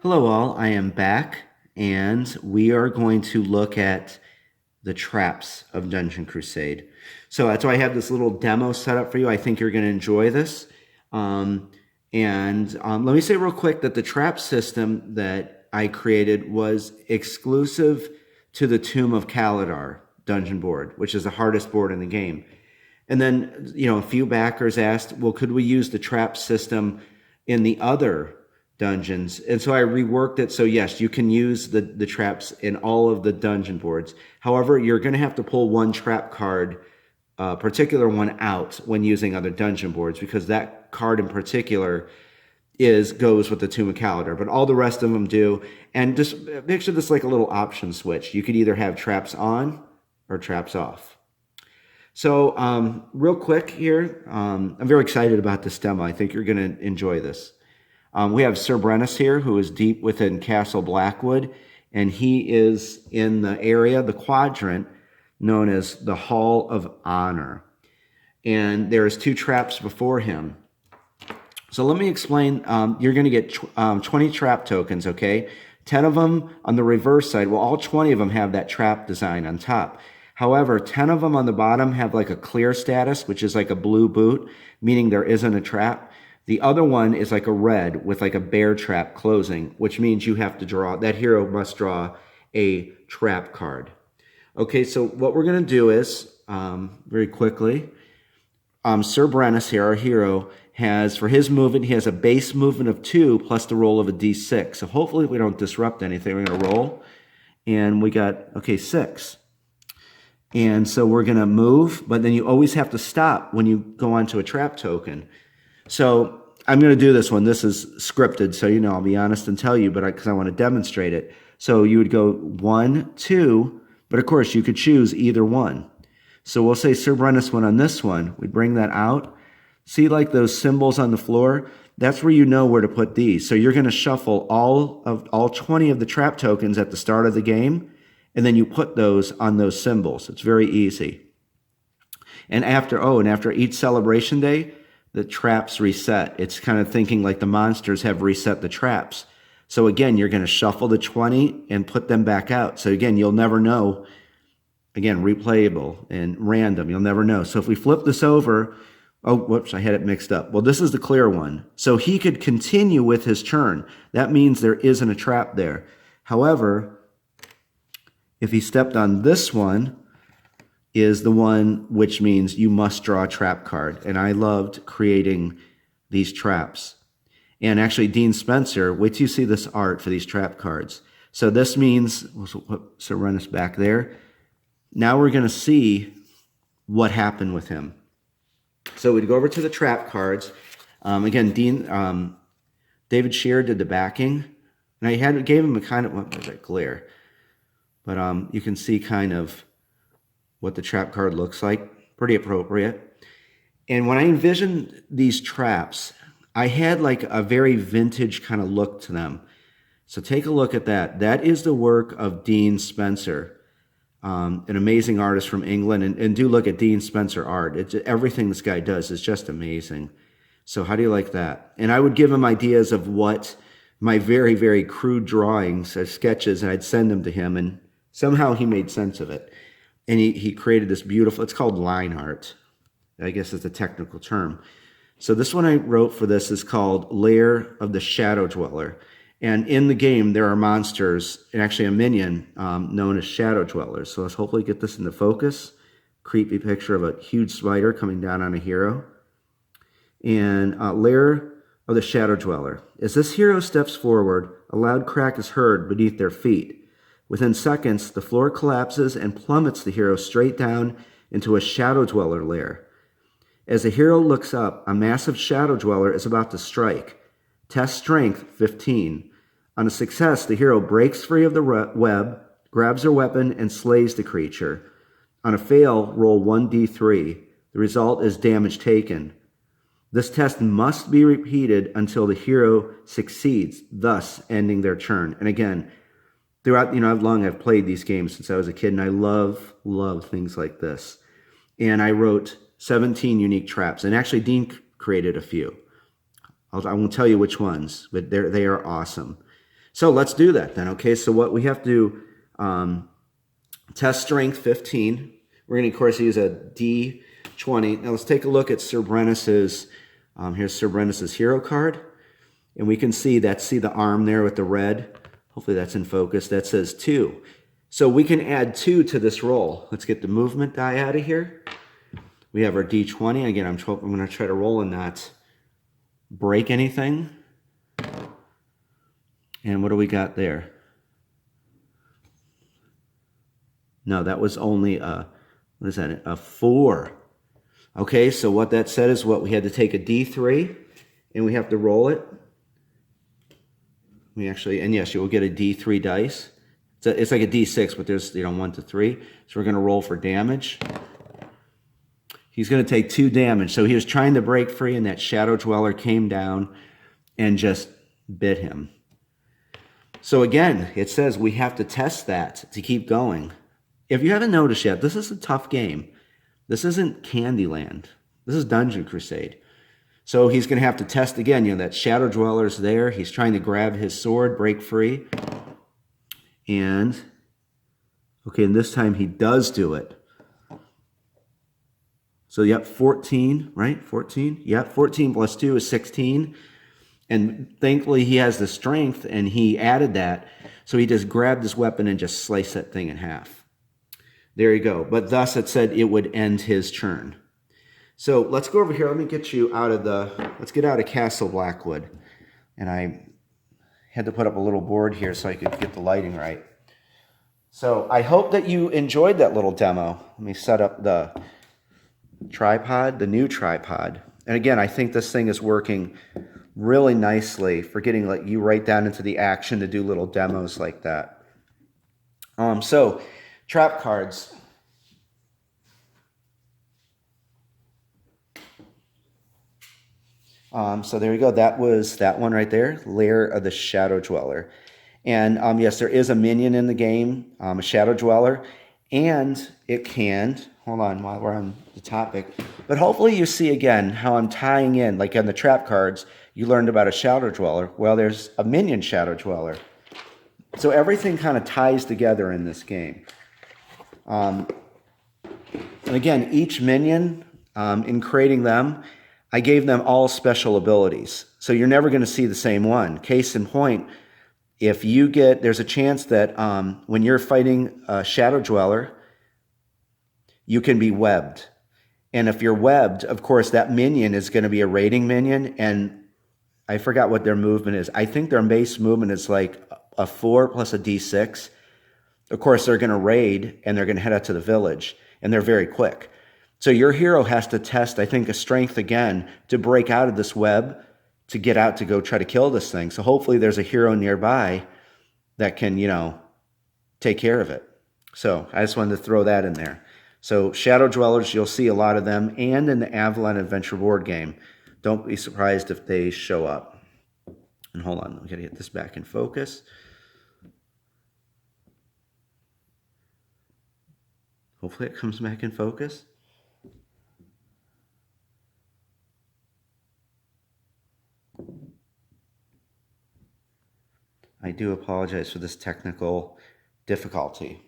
Hello all, I am back and we are going to look at the traps of Dungeon Crusade. So that's why I have this little demo set up for you. I think you're going to enjoy this. Let me say real quick that the trap system that I created was exclusive to the Tomb of Kaladar dungeon board, which is the hardest board in the game. And then, a few backers asked, well, could we use the trap system in the other dungeons? And so I reworked it. So yes, you can use the traps in all of the dungeon boards. However, you're going to have to pull one trap card, particular one out when using other dungeon boards, because that card in particular goes with the Tomb of Kaladar, but all the rest of them do. And just picture this like a little option switch. You could either have traps on or traps off. So real quick here, I'm very excited about this demo. I think you're going to enjoy this. We have Sir Brennis here, who is deep within Castle Blackwood, and he is in the area, the quadrant, known as the Hall of Honor. And there's two traps before him. So let me explain. You're going to get 20 trap tokens, okay? 10 of them on the reverse side. Well, all 20 of them have that trap design on top. However, 10 of them on the bottom have like a clear status, which is like a blue boot, meaning there isn't a trap. The other one is like a red with like a bear trap closing, which means you have to draw, that hero must draw a trap card. Okay, so what we're going to do is, very quickly, Sir Brennis here, our hero, has, for his movement, he has a base movement of 2 plus the roll of a d6. So hopefully we don't disrupt anything. We're going to roll. And we got, okay, 6. And so we're going to move, but then you always have to stop when you go onto a trap token. So I'm going to do this one. This is scripted, so I'll be honest and tell you, but because I want to demonstrate it. So you would go 1, 2, but of course you could choose either one. So we'll say Sir Brennis went on this one. We bring that out. See like those symbols on the floor? That's where you know where to put these. So you're going to shuffle all 20 of the trap tokens at the start of the game, and then you put those on those symbols. It's very easy. And after each celebration day, the traps reset. It's kind of thinking like the monsters have reset the traps. So again, you're going to shuffle the 20 and put them back out. So again, you'll never know. Again, replayable and random. You'll never know. So if we flip this over, oh, whoops, I had it mixed up. Well, this is the clear one. So he could continue with his turn. That means there isn't a trap there. However, if he stepped on this one, is the one which means you must draw a trap card. And I loved creating these traps. And actually, Dean Spencer, wait till you see this art for these trap cards. So this means, so run us back there. Now we're going to see what happened with him. So we'd go over to the trap cards. Again, David Shearer did the backing. And I gave him a kind of, what was that glare? But you can see kind of what the trap card looks like. Pretty appropriate. And when I envisioned these traps, I had like a very vintage kind of look to them. So take a look at that. That is the work of Dean Spencer, an amazing artist from England. And do look at Dean Spencer art. Everything this guy does is just amazing. So how do you like that? And I would give him ideas of what my very, very crude drawings as sketches, and I'd send them to him, and somehow he made sense of it. And he created this beautiful, it's called line art. I guess it's a technical term. So this one I wrote for this is called Lair of the Shadow Dweller. And in the game, there are monsters, and actually a minion known as Shadow Dwellers. So let's hopefully get this into focus. Creepy picture of a huge spider coming down on a hero. And Lair of the Shadow Dweller. As this hero steps forward, a loud crack is heard beneath their feet. Within seconds, the floor collapses and plummets the hero straight down into a Shadow Dweller lair. As the hero looks up, a massive Shadow Dweller is about to strike. Test strength 15. On a success, the hero breaks free of the web, grabs her weapon, and slays the creature. On a fail, roll 1d3. The result is damage taken. This test must be repeated until the hero succeeds, thus ending their turn. And again, throughout, I've played these games since I was a kid, and I love things like this. And I wrote 17 unique traps, and actually Dean created a few. I won't tell you which ones, but they are awesome. So let's do that then, okay? So what we have to test strength 15. We're going to, of course, use a D20. Now let's take a look at Sir Brennus's, here's Sir Brennus's hero card. And we can see the arm there with the red. Hopefully that's in focus. That says 2. So we can add 2 to this roll. Let's get the movement die out of here. We have our D20. Again, I'm going to try to roll and not break anything. And what do we got there? No, that was only what is that? A 4. Okay, so what that said is what we had to take a D3 and we have to roll it. We actually, and yes, you will get a D3 dice. It's like a D6, but there's 1 to 3. So we're going to roll for damage. He's going to take 2 damage. So he was trying to break free, and that Shadow Dweller came down and just bit him. So again, it says we have to test that to keep going. If you haven't noticed yet, this is a tough game. This isn't Candyland. This is Dungeon Crusade. So he's going to have to test again. That Shadow Dweller's there. He's trying to grab his sword, break free. And, okay, and this time he does do it. So, yep, 14, right? 14? Yep, 14 plus 2 is 16. And thankfully he has the strength, and he added that. So he just grabbed his weapon and just sliced that thing in half. There you go. But thus it said it would end his turn. So let's go over here. Let me get you out of let's get out of Castle Blackwood. And I had to put up a little board here so I could get the lighting right. So I hope that you enjoyed that little demo. Let me set up the tripod, the new tripod. And again, I think this thing is working really nicely for getting you right down into the action to do little demos like that. So trap cards. So there you go. That was that one right there, Lair of the Shadow Dweller. And yes, there is a minion in the game, a Shadow Dweller, and it can, hold on while we're on the topic, but hopefully you see again how I'm tying in, like on the trap cards, you learned about a Shadow Dweller. Well, there's a minion Shadow Dweller. So everything kind of ties together in this game. And again, each minion, in creating them, I gave them all special abilities. So you're never going to see the same one. Case in point, if you there's a chance that when you're fighting a Shadow Dweller, you can be webbed. And if you're webbed, of course, that minion is going to be a raiding minion. And I forgot what their movement is. I think their base movement is like a 4 plus a D6. Of course, they're going to raid and they're going to head out to the village. And they're very quick. So your hero has to test, I think, a strength again to break out of this web, to get out to go try to kill this thing. So hopefully there's a hero nearby that can, take care of it. So I just wanted to throw that in there. So Shadow Dwellers, you'll see a lot of them, and in the Avalon Adventure board game. Don't be surprised if they show up. And hold on, we got to get this back in focus. Hopefully it comes back in focus. I do apologize for this technical difficulty,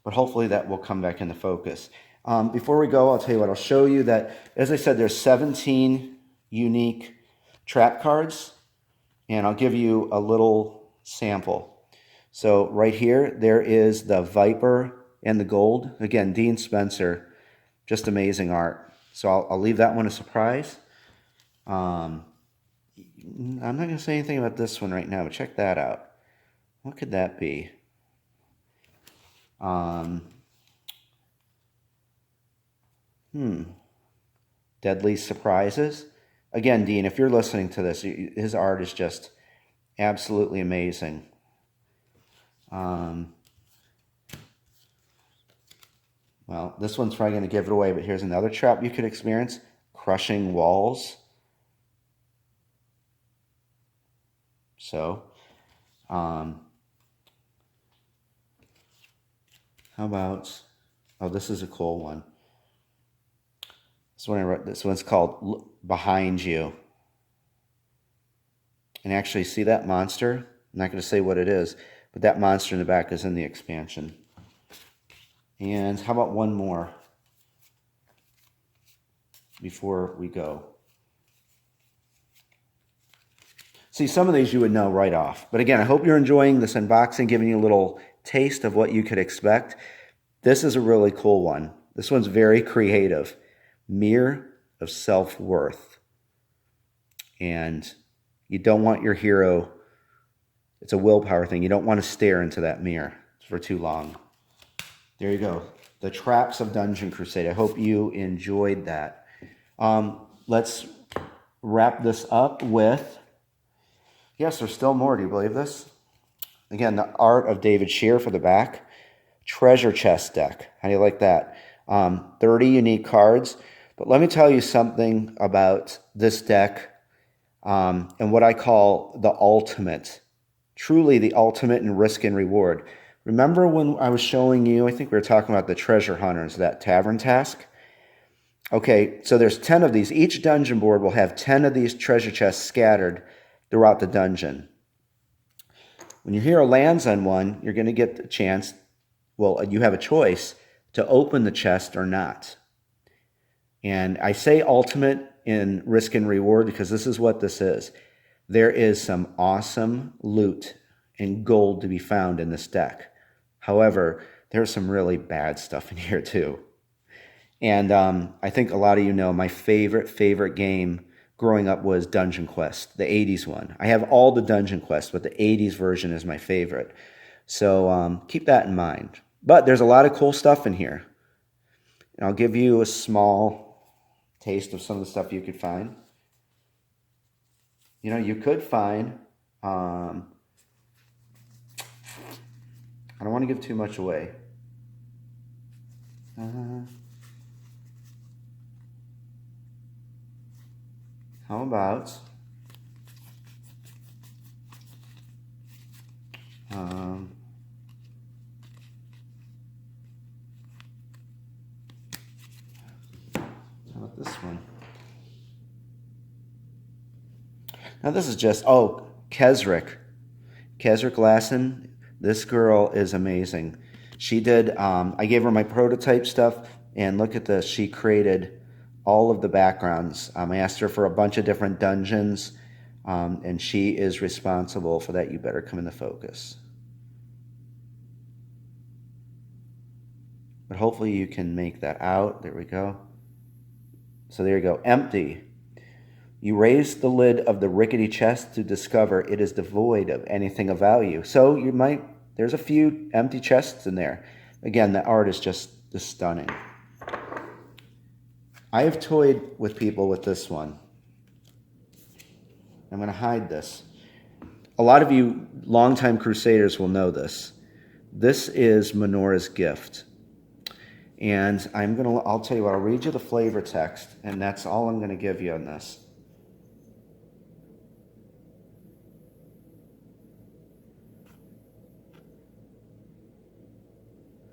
but hopefully that will come back into focus. Before we go, I'll tell you what, I'll show you that, as I said, there's 17 unique trap cards, and I'll give you a little sample. So right here, there is the Viper and the Gold. Again, Dean Spencer, just amazing art. So I'll leave that one a surprise. I'm not going to say anything about this one right now, but check that out. What could that be? Deadly Surprises. Again, Dean, if you're listening to this, his art is just absolutely amazing. Well, this one's probably going to give it away, but here's another trap you could experience. Crushing Walls. So, how about, this is a cool one. This one I wrote, this one's called Behind You. And actually, see that monster? I'm not going to say what it is, but that monster in the back is in the expansion. And how about one more before we go? See, some of these you would know right off. But again, I hope you're enjoying this unboxing, giving you a little taste of what you could expect. This is a really cool one. This one's very creative. Mirror of Self-Worth. And you don't want your hero, it's a willpower thing. You don't want to stare into that mirror for too long. There you go. The Traps of Dungeon Crusade. I hope you enjoyed that. Let's wrap this up with, yes, there's still more. Do you believe this? Again, the art of David Shear for the back. Treasure chest deck. How do you like that? 30 unique cards. But let me tell you something about this deck and what I call the ultimate. Truly the ultimate in risk and reward. Remember when I was showing you, I think we were talking about the treasure hunters, that tavern task? Okay, so there's 10 of these. Each dungeon board will have 10 of these treasure chests scattered throughout the dungeon. When your hero lands on one, you're going to get the chance, well, you have a choice to open the chest or not. And I say ultimate in risk and reward because this is what this is. There is some awesome loot and gold to be found in this deck. However, there's some really bad stuff in here too. And I think a lot of you know my favorite game growing up was Dungeon Quest, the 80s one. I have all the Dungeon Quest, but the 80s version is my favorite. So keep that in mind. But there's a lot of cool stuff in here. And I'll give you a small taste of some of the stuff you could find. You know, you could find, I don't want to give too much away. How about, how about this one? Now this is just, Kesrick Lassen. This girl is amazing. She did, I gave her my prototype stuff, and look at this. She created all of the backgrounds. I asked her for a bunch of different dungeons, and she is responsible for that. You better come into focus. But hopefully you can make that out. There we go. So there you go. Empty. You raise the lid of the rickety chest to discover it is devoid of anything of value. So you might, there's a few empty chests in there. Again, the art is just stunning. I have toyed with people with this one. I'm going to hide this. A lot of you longtime Crusaders will know this. This is Menora's Gift. And I'll tell you what, I'll read you the flavor text, and that's all I'm going to give you on this.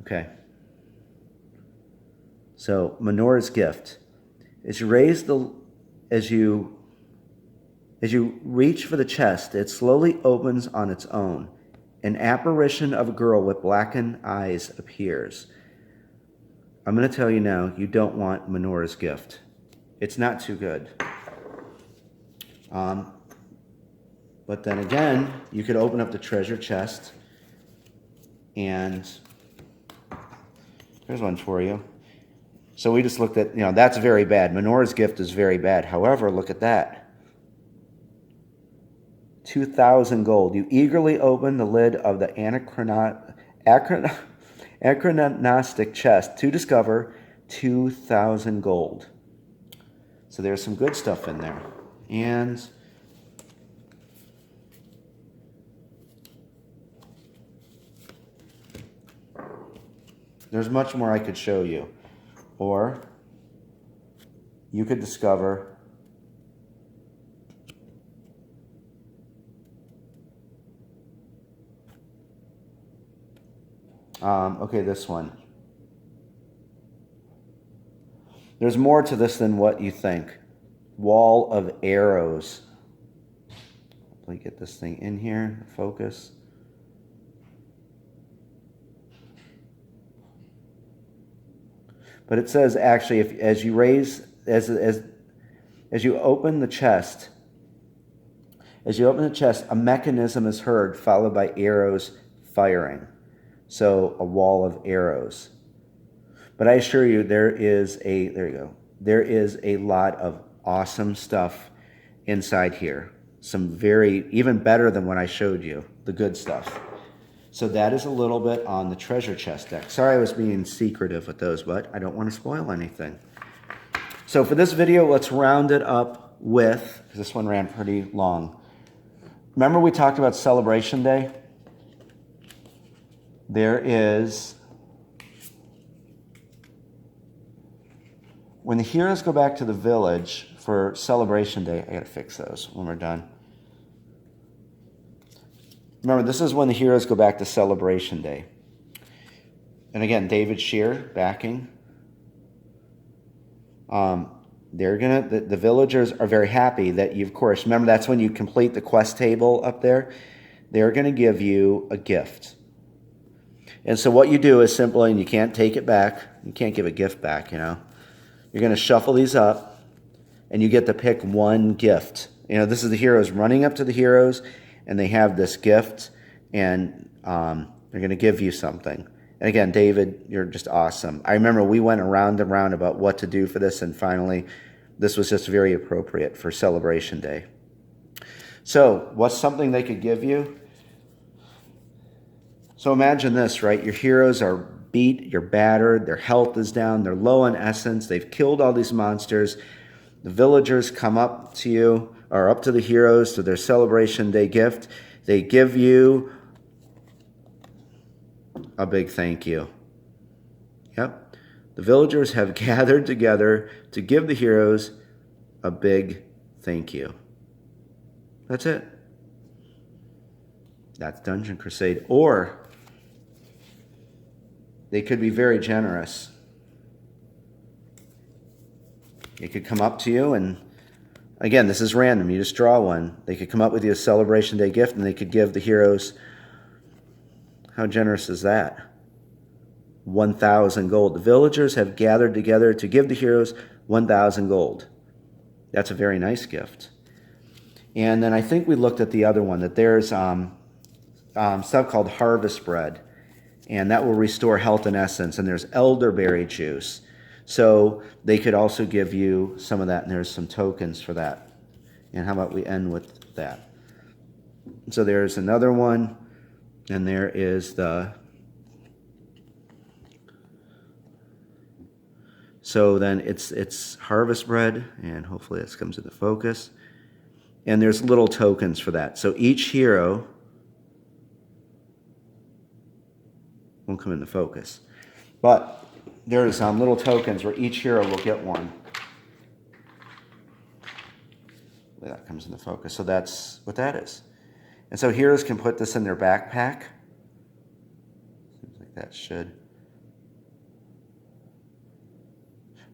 Okay. So, Menora's Gift. As you reach for the chest, it slowly opens on its own. An apparition of a girl with blackened eyes appears. I'm going to tell you now, you don't want Menora's Gift. It's not too good. But then again, you could open up the treasure chest, and here's one for you. So we just looked at, that's very bad. Menora's Gift is very bad. However, look at that. 2,000 gold. You eagerly open the lid of the anachronistic chest to discover 2,000 gold. So there's some good stuff in there. And there's much more I could show you. Or you could discover this one. There's more to this than what you think. Wall of Arrows. hopefully get this thing in here, focus. But it says actually, if as you raise, as you open the chest, a mechanism is heard, followed by arrows firing. So a wall of arrows. But I assure you, there is a lot of awesome stuff inside here. Some even better than what I showed you, the good stuff. So that is a little bit on the treasure chest deck. Sorry I was being secretive with those, but I don't want to spoil anything. So for this video, let's round it up with, because this one ran pretty long. Remember we talked about Celebration Day? There is, when the heroes go back to the village for Celebration Day, I gotta fix those when we're done. Remember, this is when the heroes go back to Celebration Day. And again, David Shear backing. The villagers are very happy that you, of course, remember that's when you complete the quest table up there. They're going to give you a gift. And so what you do is simply, and you can't take it back. You can't give a gift back, you know. You're going to shuffle these up, and you get to pick one gift. You know, this is the heroes running up to the heroes, and they have this gift, and they're going to give you something. And again, David, you're just awesome. I remember we went around and around about what to do for this, and finally, this was just very appropriate for Celebration Day. So, what's something they could give you? So imagine this, right? Your heroes are beat, you're battered, their health is down, they're low on essence, they've killed all these monsters. The villagers come up to you, or up to the heroes, to their Celebration Day gift. They give you a big thank you. Yep. The villagers have gathered together to give the heroes a big thank you. That's it. That's Dungeon Crusade. Or they could be very generous. They could come up to you and, again, this is random. You just draw one. They could come up with you a Celebration Day gift, and they could give the heroes, how generous is that? 1,000 gold. The villagers have gathered together to give the heroes 1,000 gold. That's a very nice gift. And then I think we looked at the other one, that there's stuff called harvest bread, and that will restore health and essence. And there's elderberry juice. So they could also give you some of that, and there's some tokens for that. And how about we end with that? So there's another one, and there is the... So then it's harvest bread, and hopefully this comes into focus. And there's little tokens for that. So each hero won't come into focus. But there's little tokens where each hero will get one. That comes into focus. So that's what that is. And so heroes can put this in their backpack. Seems like that should.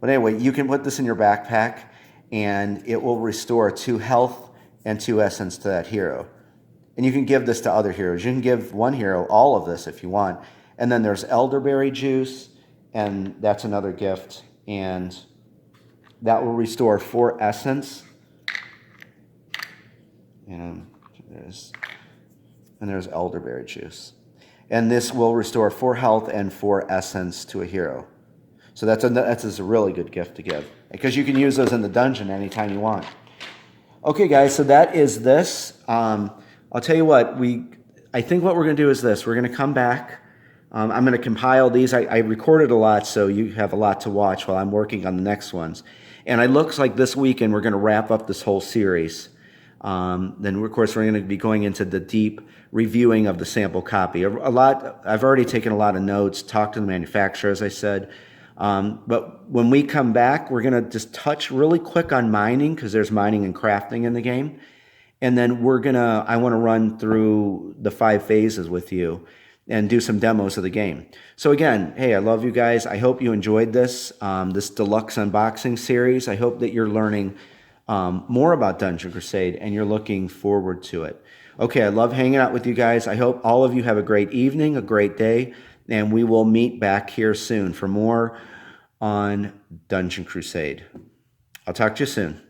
But anyway, you can put this in your backpack, and it will restore 2 health and 2 essence to that hero. And you can give this to other heroes. You can give one hero all of this if you want. And then there's elderberry juice, and that's another gift. And that will restore 4 essence. And there's elderberry juice. And this will restore 4 health and 4 essence to a hero. So that's a really good gift to give, because you can use those in the dungeon anytime you want. Okay, guys, so that is this. I'll tell you what, I think what we're going to do is this. We're going to come back. I'm going to compile these. I recorded a lot, so you have a lot to watch while I'm working on the next ones. And it looks like this weekend we're going to wrap up this whole series. Then, of course, we're going to be going into the deep reviewing of the sample copy. I've already taken a lot of notes, talked to the manufacturer, as I said. But when we come back, we're going to just touch really quick on mining, because there's mining and crafting in the game. And then I want to run through the 5 phases with you and do some demos of the game. So again, hey, I love you guys. I hope you enjoyed this deluxe unboxing series. I hope that you're learning more about Dungeon Crusade and you're looking forward to it. Okay, I love hanging out with you guys. I hope all of you have a great evening, a great day, and we will meet back here soon for more on Dungeon Crusade. I'll talk to you soon.